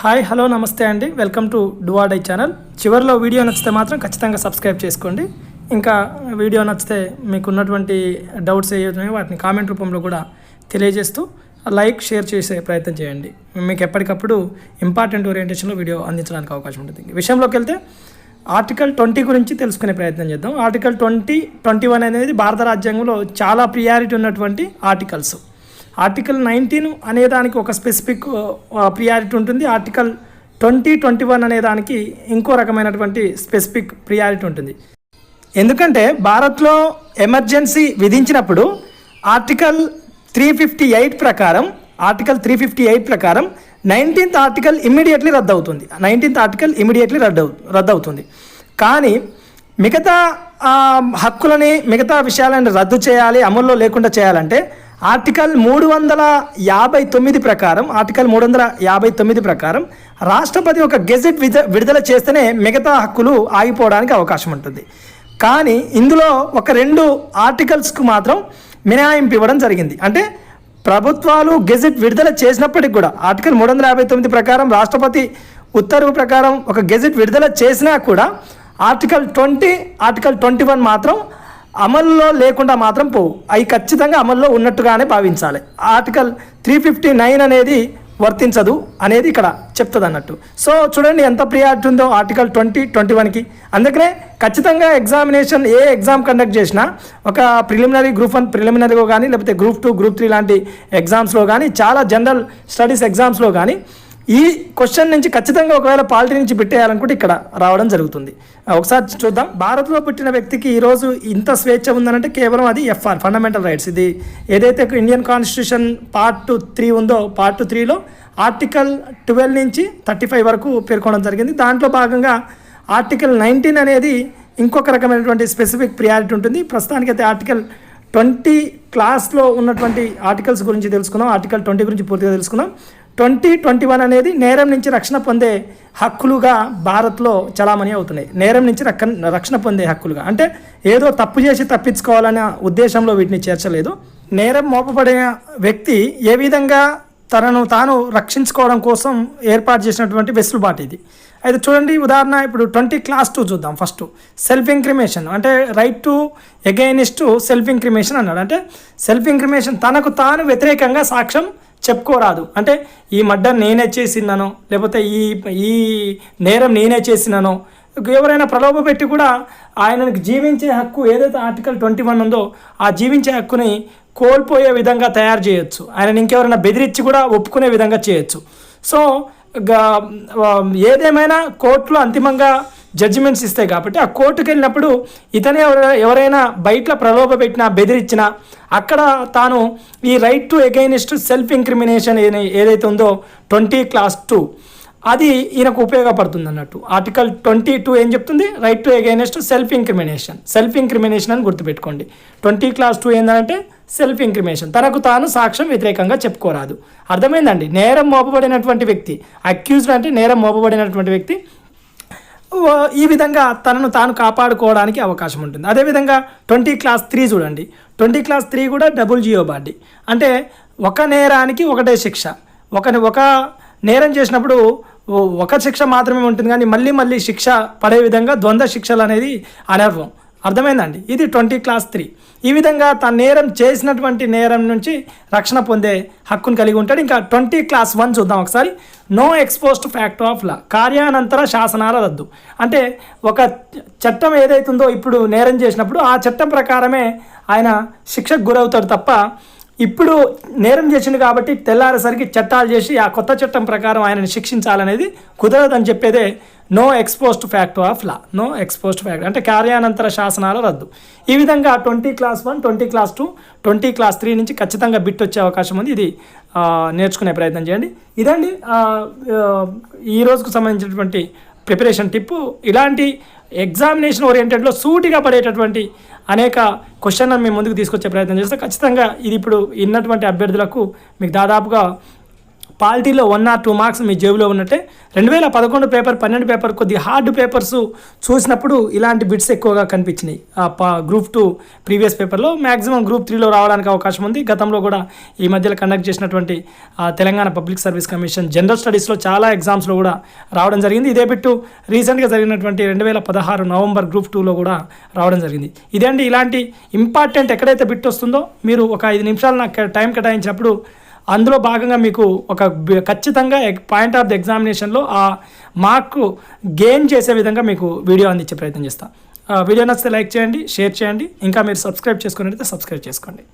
Hi hello నమస్తే అండి, welcome to డువాడై channel. చివరిలో వీడియో నచ్చితే మాత్రం ఖచ్చితంగా సబ్స్క్రైబ్ చేసుకోండి. ఇంకా వీడియో నచ్చితే మీకు ఉన్నటువంటి డౌట్స్ ఏవైతే వాటిని కామెంట్ రూపంలో కూడా తెలియజేస్తూ లైక్ షేర్ చేసే ప్రయత్నం చేయండి. మీకు ఎప్పటికప్పుడు ఇంపార్టెంట్ ఓరియంటేషన్లో వీడియో అందించడానికి అవకాశం ఉంటుంది. విషయంలోకి వెళ్తే ఆర్టికల్ 20 గురించి తెలుసుకునే ప్రయత్నం చేద్దాం. ఆర్టికల్ 21 అనేది భారత రాజ్యాంగంలో చాలా ప్రియారిటీ ఉన్నటువంటి ఆర్టికల్స్. ఆర్టికల్ 19 అనేదానికి ఒక స్పెసిఫిక్ ప్రియారిటీ ఉంటుంది. ఆర్టికల్ 21 అనేదానికి ఇంకో రకమైనటువంటి స్పెసిఫిక్ ప్రియారిటీ ఉంటుంది. ఎందుకంటే భారత్లో ఎమర్జెన్సీ విధించినప్పుడు ఆర్టికల్ 358 ప్రకారం 19th ఆర్టికల్ ఇమ్మీడియట్లీ రద్దవుతుంది. 19th ఆర్టికల్ ఇమ్మీడియట్లీ రద్దవుతుంది. కానీ మిగతా హక్కులని మిగతా విషయాలను రద్దు చేయాలి, అమల్లో లేకుండా చేయాలంటే ఆర్టికల్ 359 ప్రకారం రాష్ట్రపతి ఒక గెజెట్ విడుదల చేస్తేనే మిగతా హక్కులు ఆగిపోవడానికి అవకాశం ఉంటుంది. కానీ ఇందులో ఒక 2 ఆర్టికల్స్కు మాత్రం మినహాయింపు ఇవ్వడం జరిగింది. అంటే ప్రభుత్వాలు గెజెట్ విడుదల చేసినప్పటికి కూడా ఆర్టికల్ 359 ప్రకారం రాష్ట్రపతి ఉత్తర్వు ప్రకారం ఒక గెజెట్ విడుదల చేసినా కూడా ఆర్టికల్ 20, ఆర్టికల్ 21 మాత్రం అమల్లో లేకుండా మాత్రం పోవు. అవి ఖచ్చితంగా అమల్లో ఉన్నట్టుగానే భావించాలి. ఆర్టికల్ 359 అనేది వర్తించదు అనేది ఇక్కడ చెప్తుంది అన్నట్టు. సో చూడండి ఎంత ప్రియారిటీ ఉందో ఆర్టికల్ 21కి. అందుకనే ఖచ్చితంగా ఎగ్జామినేషన్ ఏ ఎగ్జామ్ కండక్ట్ చేసినా ఒక ప్రిలిమినరీ గ్రూప్ 1 ప్రిలిమినరీలో కానీ లేకపోతే గ్రూప్ 2 గ్రూప్ 3 లాంటి ఎగ్జామ్స్లో కానీ చాలా జనరల్ స్టడీస్ ఎగ్జామ్స్లో కానీ ఈ క్వశ్చన్ నుంచి ఖచ్చితంగా ఒకవేళ పాలిటీ నుంచి పెట్టేయాలనుకుంటే ఇక్కడ రావడం జరుగుతుంది. ఒకసారి చూద్దాం. భారత్లో పుట్టిన వ్యక్తికి ఈరోజు ఇంత స్వేచ్ఛ ఉందనంటే కేవలం అది FR ఫండమెంటల్ రైట్స్. ఇది ఏదైతే ఇండియన్ కాన్స్టిట్యూషన్ పార్ట్ 3 ఉందో పార్ట్ 3లో ఆర్టికల్ 12 నుంచి 35 వరకు పేర్కొనడం జరిగింది. దాంట్లో భాగంగా ఆర్టికల్ 19 అనేది ఇంకొక రకమైనటువంటి స్పెసిఫిక్ ప్రియారిటీ ఉంటుంది. ప్రస్తుతానికైతే ఆర్టికల్ 20 క్లాస్లో ఉన్నటువంటి ఆర్టికల్స్ గురించి తెలుసుకుందాం. ఆర్టికల్ 20 గురించి పూర్తిగా తెలుసుకుందాం. 21 అనేది నేరం నుంచి రక్షణ పొందే హక్కులుగా భారత్లో చలామణి అవుతున్నాయి. నేరం నుంచి రక్షణ పొందే హక్కులుగా అంటే ఏదో తప్పు చేసి తప్పించుకోవాలనే ఉద్దేశంలో వీటిని చేర్చలేదు. నేరం మోపబడిన వ్యక్తి ఏ విధంగా తనను తాను రక్షించుకోవడం కోసం ఏర్పాటు చేసినటువంటి వెసులుబాటు ఇది. అయితే చూడండి, ఉదాహరణ ఇప్పుడు 20 క్లాస్ 2 చూద్దాం. ఫస్ట్ సెల్ఫ్ ఇంక్రిమేషన్ అంటే రైట్ టు అగైనిస్ట్ సెల్ఫ్ ఇంక్రిమేషన్ అన్నాడు. అంటే సెల్ఫ్ ఇంక్రిమేషన్ తనకు తాను వ్యతిరేకంగా సాక్ష్యం చెప్పుకోరాదు. అంటే ఈ మర్డర్ నేనే చేసినానో లేకపోతే ఈ నేరం నేనే చేసినానో ఎవరైనా ప్రలోభ పెట్టి కూడా ఆయనకు జీవించే హక్కు ఏదైతే ఆర్టికల్ 21 ఉందో ఆ జీవించే హక్కుని కోల్పోయే విధంగా తయారు చేయొచ్చు. ఆయన ఇంకెవరైనా బెదిరించి కూడా ఒప్పుకునే విధంగా చేయొచ్చు. సో ఏదేమైనా కోర్టులో అంతిమంగా జడ్జిమెంట్స్ ఇస్తాయి కాబట్టి ఆ కోర్టుకు వెళ్ళినప్పుడు ఇతనే ఎవరైనా బయట ప్రలోభ పెట్టినా బెదిరించినా అక్కడ తాను ఈ right to against self incrimination ఏదైతే ఉందో 20 క్లాస్ 2 అది ఈయనకు ఉపయోగపడుతుంది అన్నట్టు. ఆర్టికల్ 22 ఏం చెప్తుంది? Right to against self incrimination అని గుర్తుపెట్టుకోండి. 20 క్లాస్ 2 ఏంటంటే సెల్ఫ్ ఇంక్రిమినేషన్, తనకు తాను సాక్ష్యం వ్యతిరేకంగా చెప్పుకోరాదు. అర్థమైందండి? నేరం మోపబడినటువంటి వ్యక్తి, అక్యూజ్డ్ అంటే నేరం మోపబడినటువంటి వ్యక్తి ఈ విధంగా తనను తాను కాపాడుకోవడానికి అవకాశం ఉంటుంది. అదేవిధంగా 20 క్లాస్ 3 చూడండి. 20 క్లాస్ 3 కూడా డబుల్ జియోబార్డీ అంటే ఒక నేరానికి ఒకటే శిక్ష. ఒక నేరం చేసినప్పుడు ఒక శిక్ష మాత్రమే ఉంటుంది, కానీ మళ్ళీ శిక్ష పడే విధంగా ద్వంద్వ శిక్షలు అనేది అనర్వం. అర్థమైందండి? ఇది 20 క్లాస్ 3. ఈ విధంగా తన నేరం చేసినటువంటి నేరం నుంచి రక్షణ పొందే హక్కును కలిగి ఉంటాడు. ఇంకా 20 క్లాస్ 1 చూద్దాం ఒకసారి. నో ఎక్స్పోస్ట్ ఫ్యాక్ట్ ఆఫ్ లా, కార్యానంతర శాసనాల రద్దు. అంటే ఒక చట్టం ఏదైతుందో ఇప్పుడు నేరం చేసినప్పుడు ఆ చట్టం ప్రకారమే ఆయన శిక్షకు గురవుతాడు తప్ప ఇప్పుడు నేరం చేసిండు కాబట్టి తెల్లారేసరికి చట్టాలు చేసి ఆ కొత్త చట్టం ప్రకారం ఆయనను శిక్షించాలనేది కుదరదని చెప్పేదే no ex post fact of law. No ex post fact అంటే కార్యానంతర శాసనాల రద్దు. ఈ విధంగా 20 క్లాస్ 1, 20 క్లాస్ 2, 20 క్లాస్ 3 నుంచి ఖచ్చితంగా బిట్ వచ్చే అవకాశం ఉంది. ఇది నేర్చుకునే ప్రయత్నం చేయండి. ఇదండి ఈ రోజుకు సంబంధించినటువంటి ప్రిపరేషన్ టిప్పు. ఇలాంటి ఎగ్జామినేషన్ ఓరియంటెడ్లో సూటిగా పడేటటువంటి అనేక క్వశ్చన్లను మేము ముందుకు తీసుకొచ్చే ప్రయత్నం చేస్తే ఖచ్చితంగా ఇది ఇప్పుడు ఉన్నటువంటి అభ్యర్థులకు మీకు దాదాపుగా పాలిటీలో 1 or 2 మార్క్స్ మీ జేబులో ఉన్నట్టే. 2011 పేపర్ 12 పేపర్ కొద్ది హార్డ్ పేపర్స్ చూసినప్పుడు ఇలాంటి బిట్స్ ఎక్కువగా కనిపించినాయి. గ్రూప్ 2 ప్రీవియస్ పేపర్లో మ్యాక్సిమం గ్రూప్ 3లో రావడానికి అవకాశం ఉంది. గతంలో కూడా ఈ మధ్యలో కండక్ట్ చేసినటువంటి Telangana public service commission general స్టడీస్లో చాలా ఎగ్జామ్స్లో కూడా రావడం జరిగింది. ఇదే బిట్టు రీసెంట్గా జరిగినటువంటి 2016 నవంబర్ గ్రూప్ 2లో కూడా రావడం జరిగింది. ఇదే అండి, ఇలాంటి ఇంపార్టెంట్ ఎక్కడైతే బిట్ వస్తుందో మీరు ఒక 5 నిమిషాలు నాకు టైం కేటాయించినప్పుడు అందులో భాగంగా మీకు ఒక ఖచ్చితంగా పాయింట్ ఆఫ్ ది ఎగ్జామినేషన్లో ఆ మార్కు గెయిన్ చేసే విధంగా మీకు వీడియో అందించే ప్రయత్నం చేస్తాను. వీడియో నచ్చితే లైక్ చేయండి, షేర్ చేయండి. ఇంకా మీరు సబ్స్క్రైబ్ చేసుకున్నట్లయితే సబ్స్క్రైబ్ చేసుకోండి.